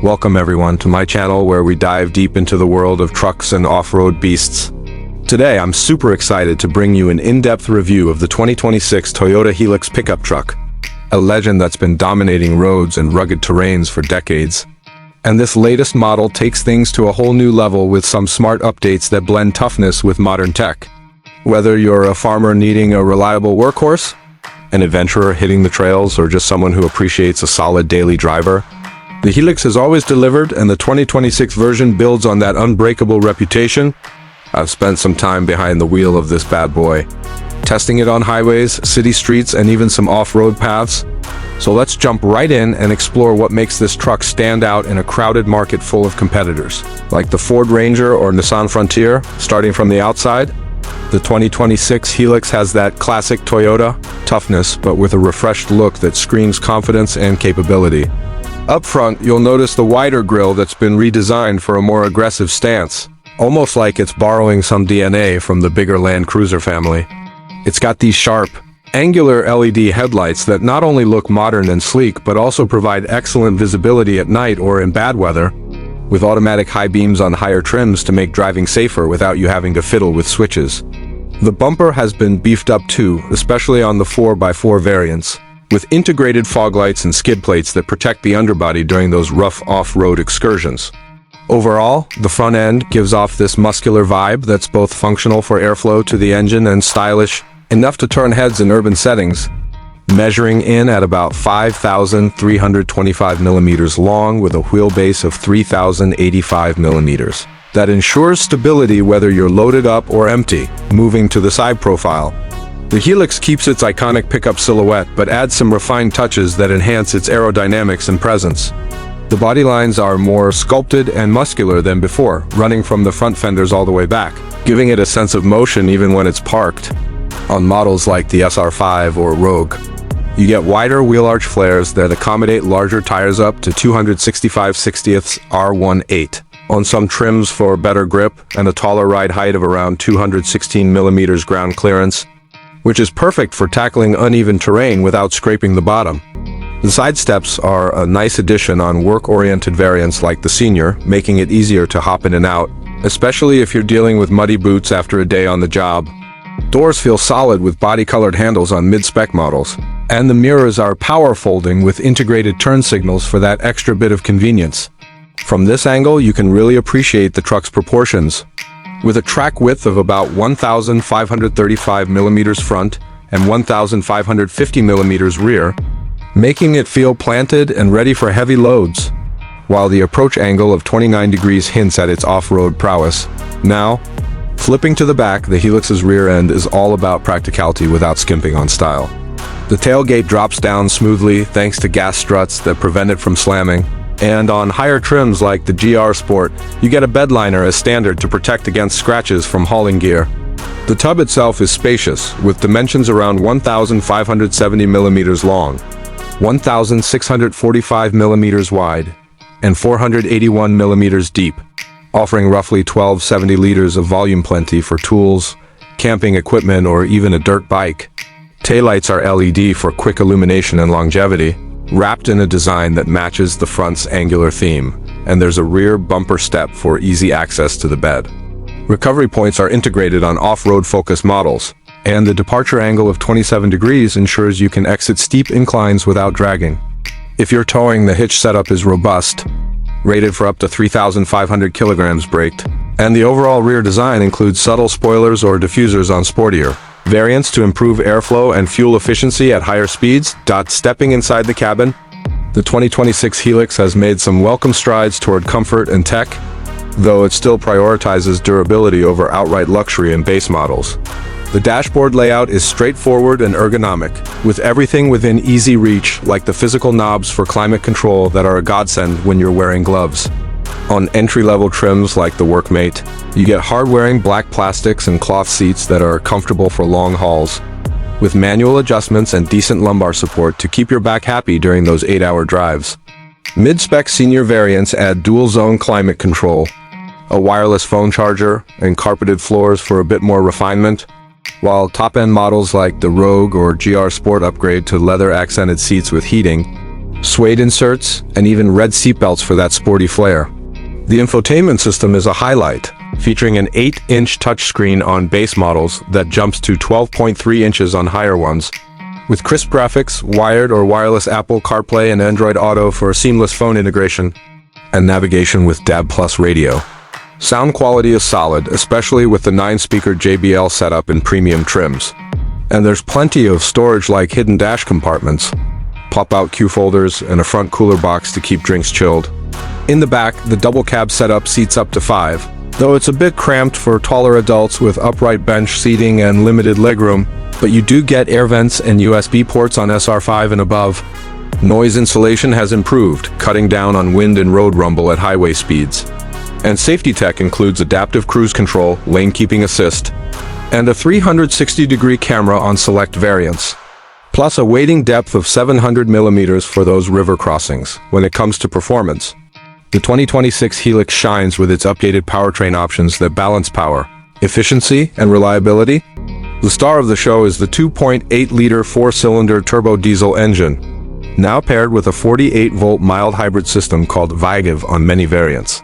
Welcome everyone to my channel where we dive deep into the world of trucks and off-road beasts. Today I'm super excited to bring you an in-depth review of the 2026 Toyota Hilux pickup truck, a legend that's been dominating roads and rugged terrains for decades. And this latest model takes things to a whole new level with some smart updates that blend toughness with modern tech. Whether you're a farmer needing a reliable workhorse, an adventurer hitting the trails, or just someone who appreciates a solid daily driver, the Hilux has always delivered, and the 2026 version builds on that unbreakable reputation. I've spent some time behind the wheel of this bad boy, testing it on highways, city streets, and even some off-road paths. So let's jump right in and explore what makes this truck stand out in a crowded market full of competitors, like the Ford Ranger or Nissan Frontier. Starting from the outside, the 2026 Hilux has that classic Toyota toughness, but with a refreshed look that screams confidence and capability. Up front, you'll notice the wider grille that's been redesigned for a more aggressive stance, almost like it's borrowing some DNA from the bigger Land Cruiser family. It's got these sharp, angular LED headlights that not only look modern and sleek, but also provide excellent visibility at night or in bad weather, with automatic high beams on higher trims to make driving safer without you having to fiddle with switches. The bumper has been beefed up too, especially on the 4x4 variants, with integrated fog lights and skid plates that protect the underbody during those rough off-road excursions. Overall, the front end gives off this muscular vibe that's both functional for airflow to the engine and stylish enough to turn heads in urban settings, measuring in at about 5,325 millimeters long with a wheelbase of 3,085 millimeters. That ensures stability whether you're loaded up or empty. Moving to the side profile, the Hilux keeps its iconic pickup silhouette but adds some refined touches that enhance its aerodynamics and presence. The body lines are more sculpted and muscular than before, running from the front fenders all the way back, giving it a sense of motion even when it's parked. On models like the SR5 or Rogue, you get wider wheel arch flares that accommodate larger tires up to 265/60ths R18. On some trims for better grip and a taller ride height of around 216 millimeters ground clearance, which is perfect for tackling uneven terrain without scraping the bottom. The side steps are a nice addition on work-oriented variants like the Senior, making it easier to hop in and out, especially if you're dealing with muddy boots after a day on the job. Doors feel solid with body-colored handles on mid-spec models, and the mirrors are power folding with integrated turn signals for that extra bit of convenience. From this angle, you can really appreciate the truck's proportions. With a track width of about 1,535 millimeters front and 1,550 millimeters rear, making it feel planted and ready for heavy loads, while the approach angle of 29 degrees hints at its off-road prowess. Now, flipping to the back, the Hilux's rear end is all about practicality without skimping on style. The tailgate drops down smoothly thanks to gas struts that prevent it from slamming, and on higher trims like the GR Sport, you get a bed liner as standard to protect against scratches from hauling gear. The tub itself is spacious, with dimensions around 1,570 millimeters long, 1,645 millimeters wide, and 481 millimeters deep, offering roughly 1,270 liters of volume plenty for tools, camping equipment, or even a dirt bike. Taillights are LED for quick illumination and longevity, wrapped in a design that matches the front's angular theme, and there's a rear bumper step for easy access to the bed. Recovery points are integrated on off-road focused models, and the departure angle of 27 degrees ensures you can exit steep inclines without dragging. If you're towing, the hitch setup is robust, rated for up to 3,500 kilograms braked, and the overall rear design includes subtle spoilers or diffusers on sportier variants to improve airflow and fuel efficiency at higher speeds. Stepping inside the cabin, the 2026 Hilux has made some welcome strides toward comfort and tech, though it still prioritizes durability over outright luxury in base models. The dashboard layout is straightforward and ergonomic, with everything within easy reach, like the physical knobs for climate control that are a godsend when you're wearing gloves. On entry-level trims like the Workmate, you get hard-wearing black plastics and cloth seats that are comfortable for long hauls, with manual adjustments and decent lumbar support to keep your back happy during those 8-hour drives. Mid-spec Senior variants add dual-zone climate control, a wireless phone charger, and carpeted floors for a bit more refinement, while top-end models like the Rogue or GR Sport upgrade to leather-accented seats with heating, suede inserts, and even red seatbelts for that sporty flair. The infotainment system is a highlight, featuring an 8-inch touchscreen on base models that jumps to 12.3 inches on higher ones, with crisp graphics, wired or wireless Apple CarPlay and Android Auto for seamless phone integration, and navigation with DAB+ radio. Sound quality is solid, especially with the 9-speaker JBL setup in premium trims. And there's plenty of storage like hidden dash compartments, pop-out Q folders, and a front cooler box to keep drinks chilled. In the back, the double cab setup seats up to 5, though it's a bit cramped for taller adults with upright bench seating and limited legroom, but you do get air vents and USB ports on SR5 and above. Noise insulation has improved, cutting down on wind and road rumble at highway speeds. And safety tech includes adaptive cruise control, lane keeping assist, and a 360-degree camera on select variants, plus a weighting depth of 700 millimeters for those river crossings. When it comes to performance, the 2026 Hilux shines with its updated powertrain options that balance power, efficiency, and reliability. The star of the show is the 2.8-liter 4-cylinder turbo diesel engine, now paired with a 48-volt mild hybrid system called Vigiv on many variants,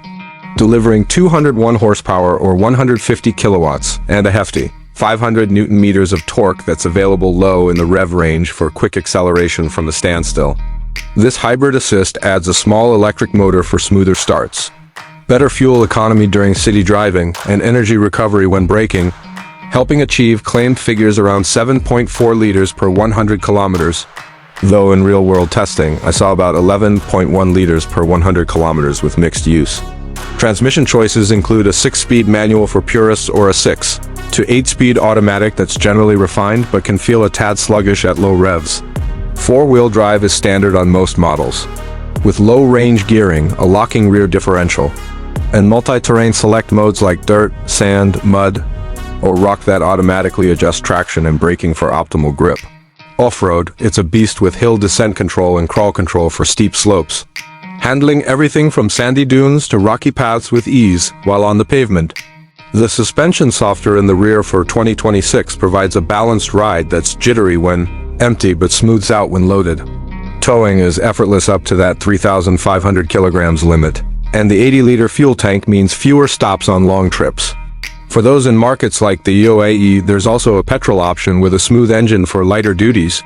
delivering 201 horsepower or 150 kilowatts and a hefty 500 newton meters of torque that's available low in the rev range for quick acceleration from a standstill. This hybrid assist adds a small electric motor for smoother starts, better fuel economy during city driving, and energy recovery when braking, helping achieve claimed figures around 7.4 liters per 100 kilometers, though in real-world testing, I saw about 11.1 liters per 100 kilometers with mixed use. Transmission choices include a 6-speed manual for purists or a 6 to 8-speed automatic that's generally refined but can feel a tad sluggish at low revs. 4-wheel drive is standard on most models, with low-range gearing, a locking rear differential, and multi-terrain select modes like dirt, sand, mud, or rock that automatically adjust traction and braking for optimal grip. Off-road, it's a beast with hill descent control and crawl control for steep slopes, handling everything from sandy dunes to rocky paths with ease while on the pavement. The suspension software in the rear for 2026 provides a balanced ride that's jittery when empty but smooths out when loaded. Towing is effortless up to that 3,500 kilograms limit, and the 80-liter fuel tank means fewer stops on long trips. For those in markets like the UAE, there's also a petrol option with a smooth engine for lighter duties,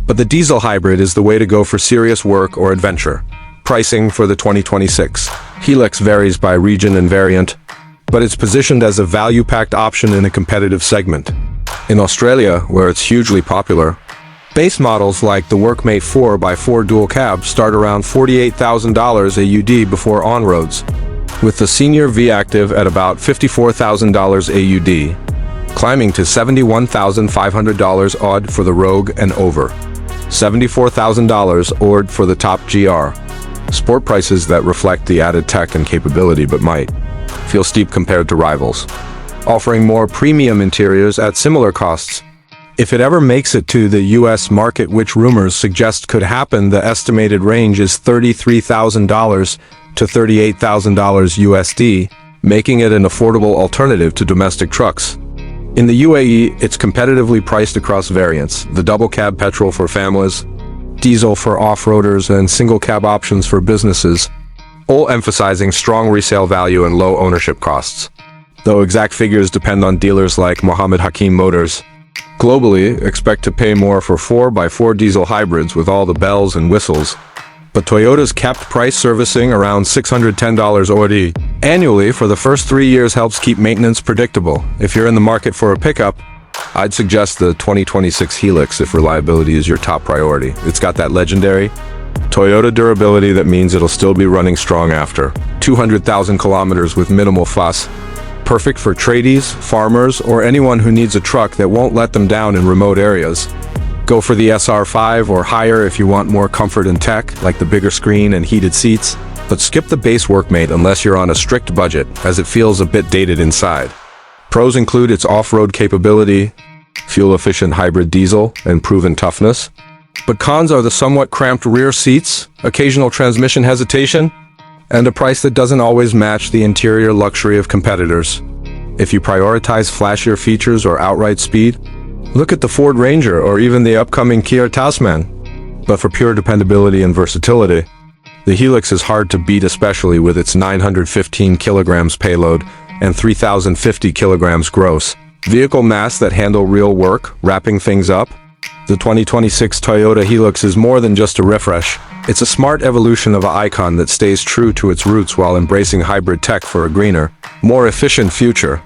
but the diesel hybrid is the way to go for serious work or adventure. Pricing for the 2026 Hilux varies by region and variant, but it's positioned as a value-packed option in a competitive segment. In Australia, where it's hugely popular, base models like the Workmate 4x4 dual cab start around $48,000 AUD before on-roads, with the Senior V-Active at about $54,000 AUD, climbing to $71,500 odd for the Rogue and over $74,000 ORD for the Top GR. Sport prices that reflect the added tech and capability but might feel steep compared to rivals, offering more premium interiors at similar costs. If it ever makes it to the US market, which rumors suggest could happen, the estimated range is $33,000 to $38,000 USD, making it an affordable alternative to domestic trucks. In the UAE, it's competitively priced across variants: the double cab petrol for families, diesel for off-roaders, and single cab options for businesses, all emphasizing strong resale value and low ownership costs, though exact figures depend on dealers like Mohammed Hakim Motors. Globally, expect to pay more for 4x4 diesel hybrids with all the bells and whistles, but Toyota's capped price servicing around $610 OD annually for the first 3 years helps keep maintenance predictable. If you're in the market for a pickup, I'd suggest the 2026 Hilux if reliability is your top priority. It's got that legendary Toyota durability that means it'll still be running strong after 200,000 kilometers with minimal fuss. Perfect for tradies, farmers, or anyone who needs a truck that won't let them down in remote areas. Go for the SR5 or higher if you want more comfort and tech, like the bigger screen and heated seats, but skip the base Workmate unless you're on a strict budget, as it feels a bit dated inside. Pros include its off-road capability, fuel-efficient hybrid diesel, and proven toughness. But cons are the somewhat cramped rear seats, occasional transmission hesitation, and a price that doesn't always match the interior luxury of competitors. If you prioritize flashier features or outright speed, look at the Ford Ranger or even the upcoming Kia Tasman. But for pure dependability and versatility, the Hilux is hard to beat, especially with its 915 kilograms payload and 3,050 kilograms gross vehicle mass that handle real work. Wrapping things up, the 2026 Toyota Hilux is more than just a refresh. It's a smart evolution of an icon that stays true to its roots while embracing hybrid tech for a greener, more efficient future.